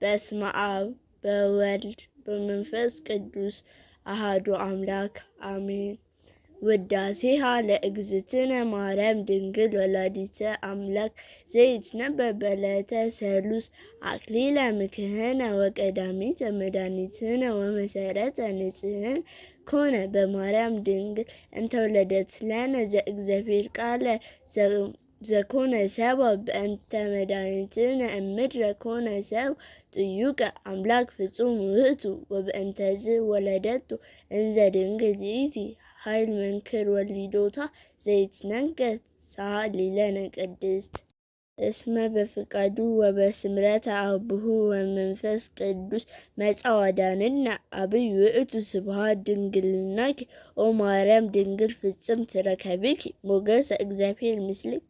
በስመ አብ በወልድ በመንፈስ ቅዱስ አሐዱ አምላክ አሜን። ውዳሴሃ ለእግዝእትነ ማርያም ድንግል ወላዲተ አምላክ ዘይትነበብ በዕለተ ሰሉስ አክሊለ ምክህነ ወቀዳሚተ መድኃኒትነ ወመሰረተ ንጽሕነ ኮነ በማርያም ድንግል እንተወለደት ለነ ዘእግዚአብሔር ቃለ ዘኮነ ሰብአ በእንተ መድኃኒትነ እምድረ ኮነ ሰብአ ጥዩቀ አምላክ ፍጹም ውእቱ ወበእንተዝ ወለደቱ እንዘ ድንግል ይእቲ ኃይል መንክር ወሊዶታ ዘይትነገር ሳሊ ለነ ቅድስት እስመ በፍቃዱ ወበስምረተ አቡሁ ወመንፈስ ቅዱስ መጽአ ወአዳነነ አብይ ውእቱ ስብሐት ድንግልናኪ ኦ ማርያም ድንግል ፍጽምት ረከብኪ ሞገሰ እግዚአብሔር ምስልኪ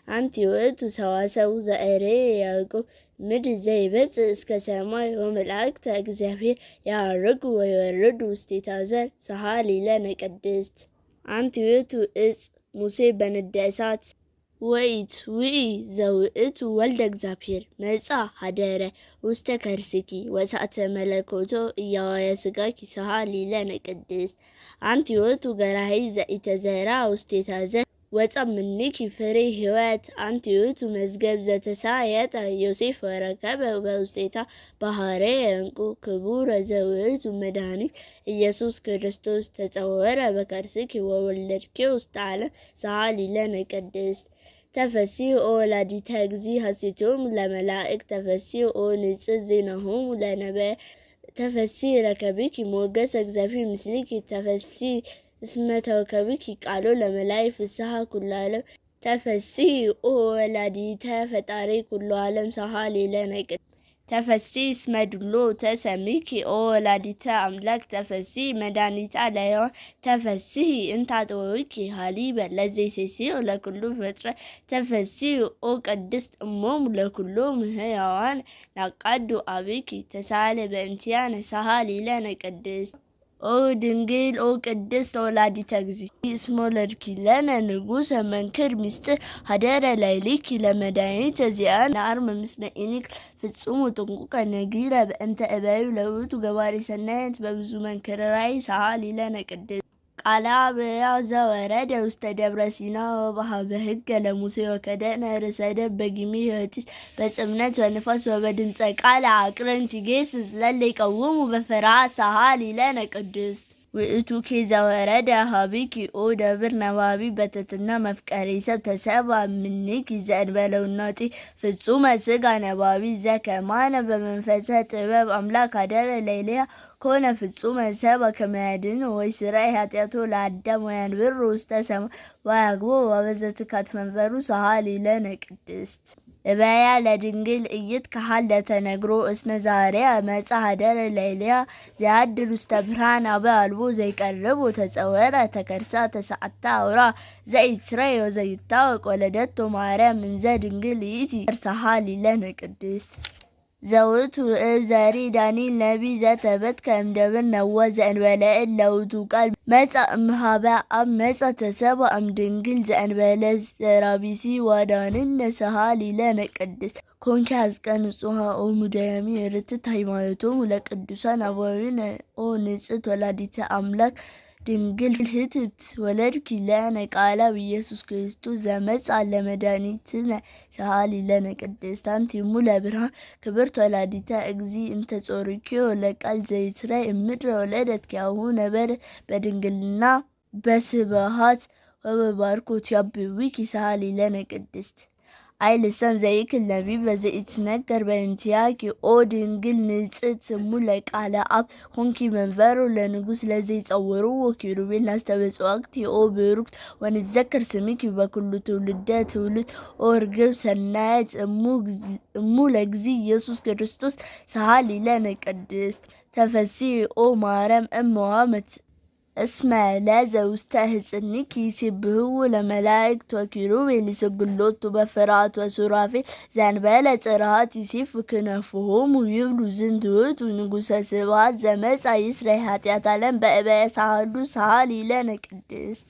አንቲ ውእቱ ሰዋሰው ዘእሬየ ያዕቆብ ምድር ዘይበጽሕ እስከ ሰማይ ወመላእክተ እግዚአብሔር ያዕርጉ ወይወርዱ ውስቴታ ዘር ሰሐሊ ለነ ቅድስት አንቲ ውእቱ ዕፅ ሙሴ በነደ እሳት ወኢትውኢ ዘውእቱ ወልደ እግዚአብሔር መጽአ ሀደረ ውስተ ከርስኪ ወእሳተ መለኮቶ እያዋየ ሥጋኪ ሰሐሊ ለነ ቅድስት አንቲ ውእቱ ገራሂ ዘኢተዘርአ ውስቴታ ዘር ወጸምንኪ ፍሬ ሕይወት አንቲ ውእቱ መዝገብ ዘተሳየጠ ዮሴፍ ወረከበ በውስቴታ ባሕረ ዕንቁ ክቡር ዘውእቱ መድኃኒት ኢየሱስ ክርስቶስ ተጸወረ በከርስኪ ወወለድኪ ውስተ ዓለም ሰሐሊ ለነ ቅድስት ተፈሥሒ ኦ ወላዲተ እግዚእ ሐሴቶሙ ለመላእክት ተፈሥሒ ኦ ንጽሕት ዜናሆሙ ለነቢያት ተፈሥሒ ረከብኪ ሞገሰ እግዚአብሔር ምስልኪ ተፈሥሒ እስመ ተወከብኪ ቃሎ ለመላእክት ፍስሐ ኩሉ ዓለም ተፈሥሒ ኦ ወላዲተ ፈጣሪ ኩሉ ዓለም ሰሐሊ ለነ ቅድስት ተፈሥሒ እስመ ድሎ ተሰሚኪ ኦ ወላዲተ አምላክ ተፈሥሒ መድኃኒተ ለሕያዋን ተፈሥሒ እንተ አጥበዊኪ ሀሊበ ለዘይሴስዮ ለኩሉ ፍጥረት ተፈሥሒ ኦ ቅድስት እሞሙ ለኩሎሙ ሕያዋን ናቃዱ አብኪ ተሳሃለ በእንቲአነ ሰሐሊ ለነ ቅድስት ኦ ድንግል ኦ ቅድስት ወላዲተ እግዚእ እስመ ወለድኪ ለነ ንጉሠ መንክር ምስጢር ሀደረ ላዕሌኪ ለመድኃኒተ ዚአነ አርመ ምስለ ኢኒክል ፍጹም ጥንቁቀ ነጊረ በእንተ እበዩ ለውእቱ ገባሬ ሰናያት በብዙ መንክር ራእይ ሰሐሊ ለነ ቅድስት ቃለ አብያ ዘወረደ ውስተ ደብረ ሲና ወበሀበ ሕገ ለሙሴ ወከደነ ርእሰደ በጊሜ ሕቲት በጽምነት ወንፋስ ወበድምፀ ቃል አቅርንት ይጌስስ ለለ ይቀውሙ በፍርሃት ሰሐሊ ለነ ቅድስት ውእቱኬ ዘወረደ ሀቢኪ ኦ ደብር ነባቢ በትሕትና መፍቀሬ ሰብ ተሰብአ እምኔኪ ዘእንበለ ውናጤ ፍጹመ ሥጋ ነባቢ ዘከማነ በመንፈሰ ጥበብ አምላክ ሀደረ ላዕሌሃ ኮነ ፍጹመ ሰብአ ከመ ያድኅኖ ወይሥረይ ኃጢአቶ ለአዳም ወያንብሮ ውስተ ሰማይ ወያግቦ ወበዘትካት መንበሩ ሰሐሊ ለነ ቅድስት እበያ ለድንግል ኢይትከሀል ለተነግሮ እስመ ዛሬአ መጽአ ሀደረ ላዕሌሃ ዘያድር ውስተ ብርሃን አበ አልቦ ዘይቀርቦ ተጸወረ ተከርሳ ተሰዓታ አውራ ዘኢትሬይ ወዘይታወቅ ወለደቶ ማርያም እንዘ ድንግል ይእቲ ሰሐሊ ለነ ቅድስት ዘውእቱ እብ ዘሪ ዳንኤል ነቢይ ዘተበትከ እምደብር ነወ ዘእንበለ እድ ለውእቱ ቃል መጽአ እምኀበ አብ መጽአ ተሰብአ እምድንግል ዘእንበለ ዘራቢሲ ወአዳነነ ሰሐሊ ለነ ቅድስት ኮንኪ ኀዝቀ ንጹሐ ኦ ሙዳያሚ ርትዕት ሃይማኖቶሙ ለቅዱሳን አበዊነ ኦ ንጽሕት ወላዲተ አምላክ ድንግል ህትብት ወለድኪ ለነ ቃለ ኢየሱስ ክርስቶስ ዘመጽአ ለመድኃኒትነ ሰሐሊ ለነ ቅድስት አንቲ እሙ ለብርሃን ክብርት ወላዲተ እግዚእ እንተ ጾርኪዮ ለቃል ዘይትሬይ እምድረ ወለደትኪያሁ ነበረት በድንግልና በስብሐት ወበባርኮት ያብብኪ ሰሐሊ ለነ ቅድስት አይ ልሳን ዘይክል ነቢብ ዘኢትነገር በእንቲአኪ ኦ ድንግል ንጽሕት እሙ ለቃለ አብ ኮንኪ መንበሮ ለንጉሥ ለዘይጸውርዎ ኪሩቤል ናስተበጽዋክቲ ኦ ብሩክት ወንዘክር ስምኪ በኩሉ ትውልደ ትውልድ ኦ ርግብ ሰናየት እሙ ለእግዚእ ኢየሱስ ክርስቶስ ሰሐሊ ለነ ቅድስት ተፈሥሒ ኦ ማርያም እመ ወአመት እስመ ለዘ ውስተ ሕፅንኪ ይሴብሕዎ ለመላእክት ወኪሩቤል ይስግዶቱ በፍርሃት ወሱራፌል ዘእንበለ ጽርሐት ይሴፉ ክነፍሆሙ ይብሉ ዝንቱ ውእቱ ንጉሠ ስብሐት ዘመጽአ ይስረይ ኃጢአተ ዓለም በእበየ ሳህሉ ሰሐሊ ለነ ቅድስት